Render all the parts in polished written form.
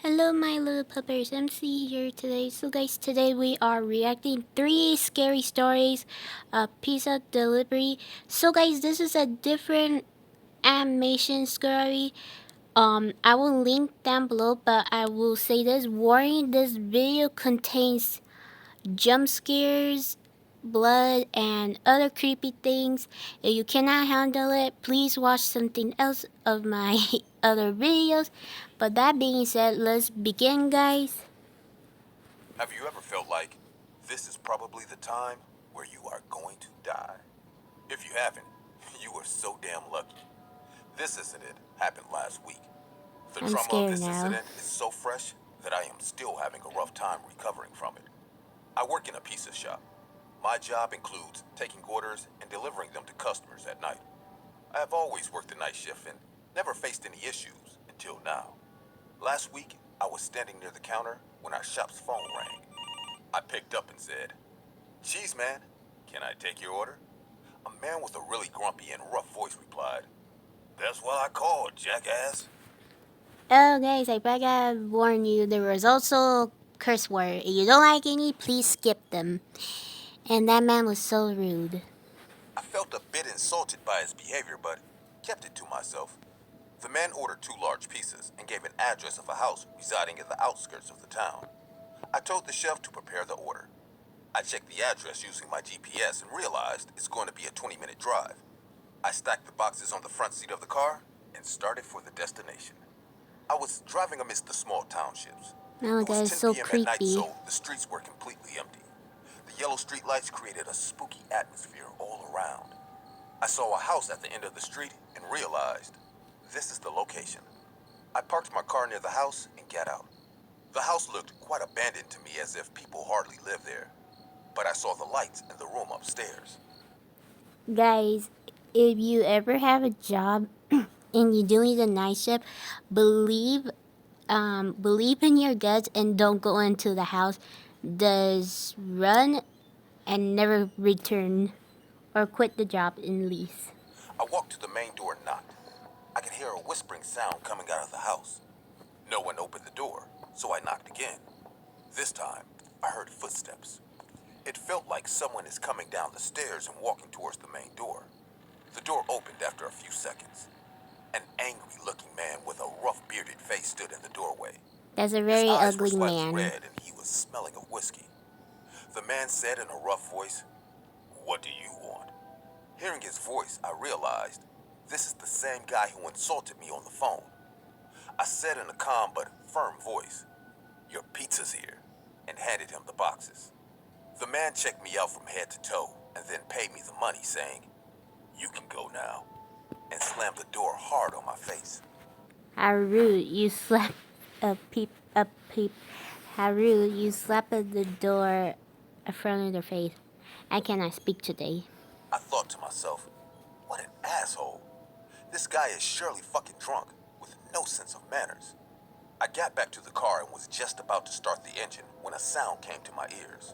Hello, my little puppers. MC here today. So, guys, today we are reacting 3 scary stories of pizza delivery. So, guys, this is a different animation story. I will link down below, but I will say this warning: this video contains jump scares, blood, and other creepy things. If you cannot handle it, please watch something else of my other videos. But that being said, let's begin, guys. Have you ever felt like this is probably the time where you are going to die? If you haven't, you are so damn lucky. This incident happened last week. The I'm trauma of scared this now. incident is so fresh that I am still having a rough time recovering from it. I work in a pizza shop. My job includes taking orders and delivering them to customers at night. I have always worked the night shift and never faced any issues until now. Last week, I was standing near the counter when our shop's phone rang. I picked up and said, "Cheese man, can I take your order?" A man with a really grumpy and rough voice replied, "That's what I called, jackass." Oh, guys, I gotta warn you, there was also curse word. If you don't like any, please skip them. And that man was so rude. I felt a bit insulted by his behavior, but kept it to myself. The man ordered 2 large pizzas and gave an address of a house residing in the outskirts of the town. I told the chef to prepare the order. I checked the address using my GPS and realized it's going to be a 20-minute drive. I stacked the boxes on the front seat of the car and started for the destination. I was driving amidst the small townships. Oh, It was guys, 10 so p.m. at night, creepy. so the streets were completely empty. The yellow streetlights created a spooky atmosphere all around. I saw a house at the end of the street and realized this is the location. I parked my car near the house and got out. The house looked quite abandoned to me, as if people hardly lived there. But I saw the lights in the room upstairs. Guys, if you ever have a job and you're doing the night shift, believe believe in your guts and don't go into the house. Just run and never return or quit the job and leave. I walked to the main door and knocked. I could hear a whispering sound coming out of the house. No one opened the door, so I knocked again. This time, I heard footsteps. It felt like someone is coming down the stairs and walking towards the main door. The door opened after a few seconds. An angry-looking man with a rough bearded face stood in the doorway. That's a His very eyes were ugly slightly man. red and he was smelling of whiskey. The man said in a rough voice, "What do you want?" Hearing his voice, I realized this is the same guy who insulted me on the phone. I said in a calm but firm voice, "Your pizza's here," and handed him the boxes. The man checked me out from head to toe and then paid me the money, saying, "You can go now," and slammed the door hard on my face. How rude! You slapped a peep. How rude! You slapped at the door in front of their face. I cannot speak today. I thought to myself, what an asshole. This guy is surely fucking drunk, with no sense of manners. I got back to the car and was just about to start the engine when a sound came to my ears.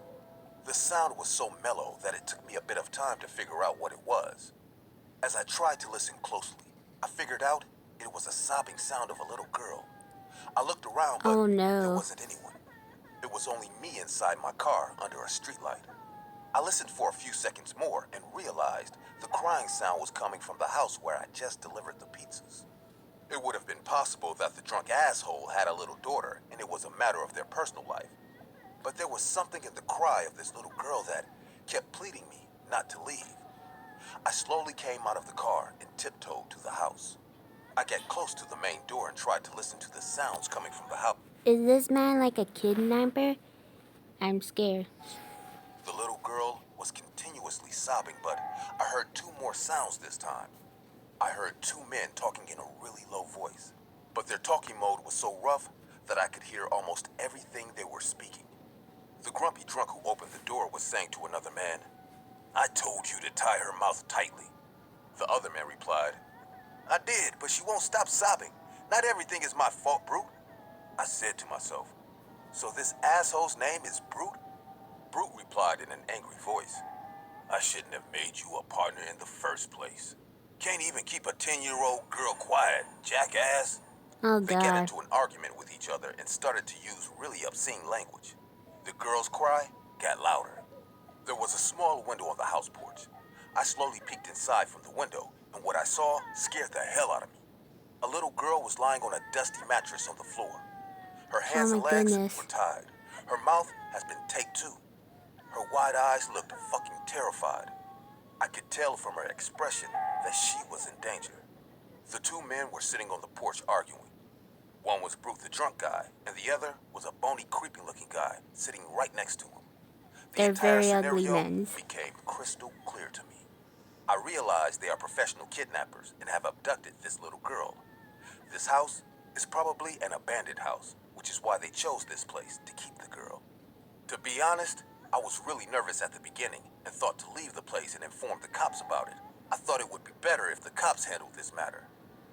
The sound was so mellow that it took me a bit of time to figure out what it was. As I tried to listen closely, I figured out it was a sobbing sound of a little girl. I looked around, but Oh there no. wasn't anyone. It was only me inside my car under a streetlight. I listened for a few seconds more and realized the crying sound was coming from the house where I just delivered the pizzas. It would have been possible that the drunk asshole had a little daughter and it was a matter of their personal life. But there was something in the cry of this little girl that kept pleading me not to leave. I slowly came out of the car and tiptoed to the house. I got close to the main door and tried to listen to the sounds coming from the house. Is this man like a kidnapper? I'm scared. The little girl was continuously sobbing, but I heard 2 more sounds this time. I heard 2 men talking in a really low voice, but their talking mode was so rough that I could hear almost everything they were speaking. The grumpy drunk who opened the door was saying to another man, "I told you to tie her mouth tightly." The other man replied, "I did, but she won't stop sobbing. Not everything is my fault, Brute." I said to myself, "So this asshole's name is Brute?" Brute replied in an angry voice, "I shouldn't have made you a partner in the first place. Can't even keep a 10-year-old girl quiet, jackass." Oh They got god. into an argument with each other and started to use really obscene language. The girl's cry got louder. There was a small window on the house porch. I slowly peeked inside from the window, and what I saw scared the hell out of me. A little girl was lying on a dusty mattress on the floor. Her Oh hands my and legs goodness. were tied. Her mouth has been taped too. Her wide eyes looked fucking terrified. I could tell from her expression that she was in danger. The two men were sitting on the porch arguing. One was Brute the drunk guy, and the other was a bony, creepy-looking guy sitting right next to him. The They're entire very ugly scenario men. became crystal clear to me. I realized they are professional kidnappers and have abducted this little girl. This house is probably an abandoned house, which is why they chose this place to keep the girl. To be honest, I was really nervous at the beginning and thought to leave the place and inform the cops about it. I thought it would be better if the cops handled this matter.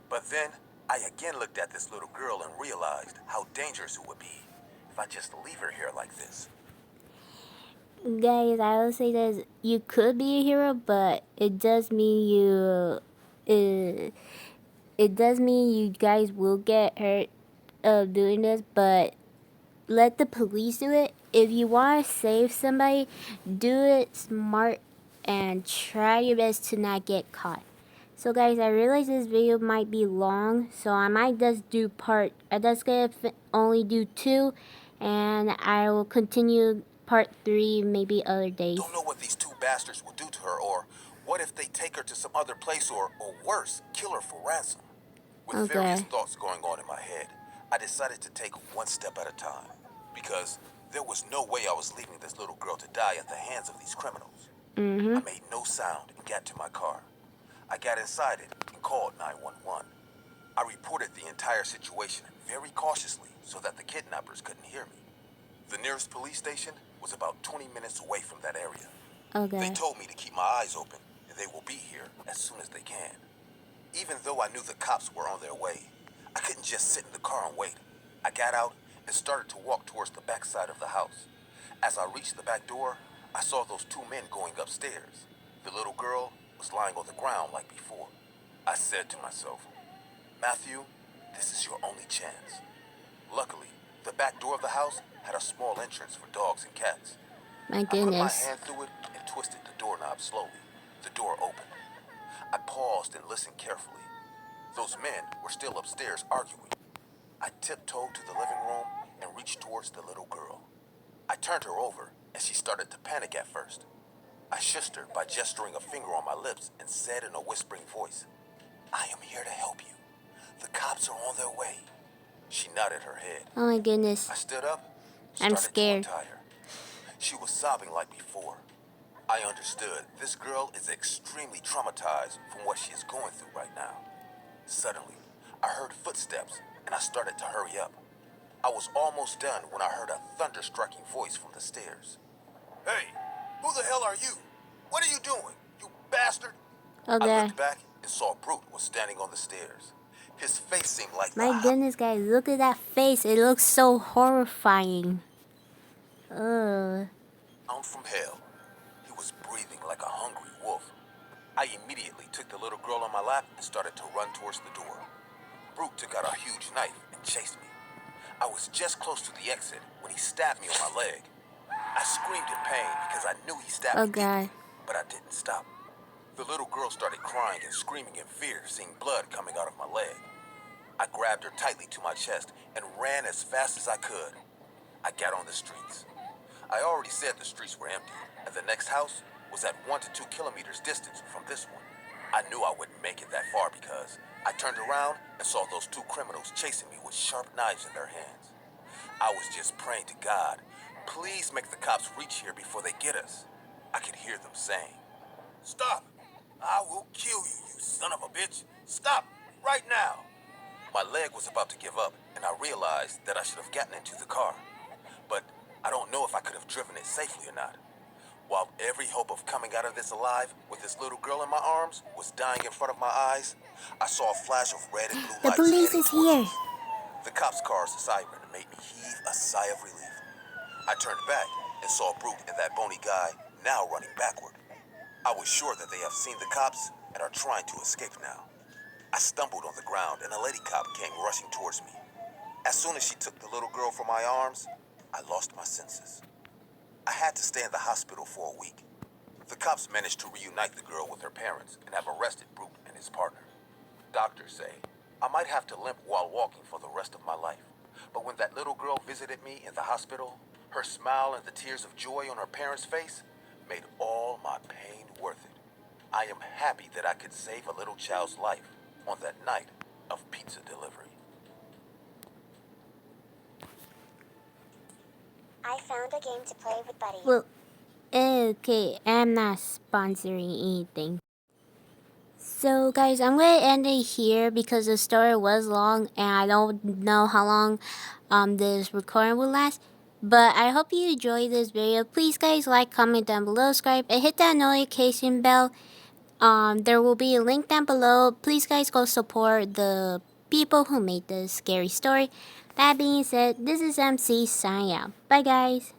But then, I again looked at this little girl and realized how dangerous it would be if I just leave her here like this. Guys, I will say this: you could be a hero, but it does mean it does mean you guys will get hurt doing this, but let the police do it. If you want to save somebody, do it smart and try your best to not get caught. So guys, I realize this video might be long, so I might just do I just gonna only do 2, and I will continue part 3 maybe other days. Don't know what these two bastards will do to her, or what if they take her to some other place, or worse, kill her for ransom. With various Okay. thoughts going on in my head, I decided to take one step at a time, because there was no way I was leaving this little girl to die at the hands of these criminals. I made no sound and got to my car. I got inside it and called 911. I reported the entire situation very cautiously so that the kidnappers couldn't hear me. The nearest police station was about 20 minutes away from that area. Okay. They told me to keep my eyes open and they will be here as soon as they can. Even though I knew the cops were on their way, I couldn't just sit in the car and wait. I got out and started to walk towards the back side of the house. As I reached the back door, I saw those two men going upstairs. The little girl was lying on the ground like before. I said to myself, Matthew, this is your only chance. Luckily, the back door of the house had a small entrance for dogs and cats. My I put my goodness. hand through it and twisted the doorknob slowly. The door opened. I paused and listened carefully. Those men were still upstairs arguing. I tiptoed to the living room and reached towards the little girl. I turned her over and she started to panic at first. I shushed her by gesturing a finger on my lips and said in a whispering voice, I am here to help you. The cops are on their way. She nodded her head. Oh my goodness. I stood up, I'm started scared. to untie her. She was sobbing like before. I understood this girl is extremely traumatized from what she is going through right now. Suddenly, I heard footsteps and I started to hurry up. I was almost done when I heard a thunder-striking voice from the stairs. Hey, who the hell are you? What are you doing, you bastard? I Okay. looked back and saw Brute was standing on the stairs. His face seemed like My goodness, guys, look at that face. It looks so horrifying. Ugh. hound from hell. He was breathing like a hungry wolf. I immediately took the little girl on my lap and started to run towards the door. Brute took out a huge knife and chased me. I was just close to the exit when he stabbed me on my leg. I screamed in pain because I knew he stabbed Oh me god. deeply, but I didn't stop. The little girl started crying and screaming in fear, seeing blood coming out of my leg. I grabbed her tightly to my chest and ran as fast as I could. I got on the streets. I already said the streets were empty, and the next house was at 1 to 2 kilometers distance from this one. I knew I wouldn't make it that far because I turned around and saw those two criminals chasing me with sharp knives in their hands. I was just praying to God, please make the cops reach here before they get us. I could hear them saying, Stop! I will kill you, you son of a bitch! Stop! Right now! My leg was about to give up, and I realized that I should have gotten into the car. But I don't know if I could have driven it safely or not. While every hope of coming out of this alive with this little girl in my arms was dying in front of my eyes, I saw a flash of red and blue The lights police heading is towards here. us. The cop's car's siren made me heave a sigh of relief. I turned back and saw Brute and that bony guy now running backward. I was sure that they have seen the cops and are trying to escape now. I stumbled on the ground and a lady cop came rushing towards me. As soon as she took the little girl from my arms, I lost my senses. I had to stay in the hospital for a week. The cops managed to reunite the girl with her parents and have arrested Brute and his partner. Doctors say I might have to limp while walking for the rest of my life. But when that little girl visited me in the hospital, her smile and the tears of joy on her parents' face made all my pain worth it. I am happy that I could save a little child's life on that night of pizza delivery. I found a game to play with Buddy. Well, okay, I'm not sponsoring anything. So guys, I'm gonna end it here because the story was long and I don't know how long this recording will last. But I hope you enjoyed this video. Please guys, like, comment down below, subscribe, and hit that notification bell. There will be a link down below. Please guys, go support the people who made this scary story. That being said, this is MC signing out. Bye guys.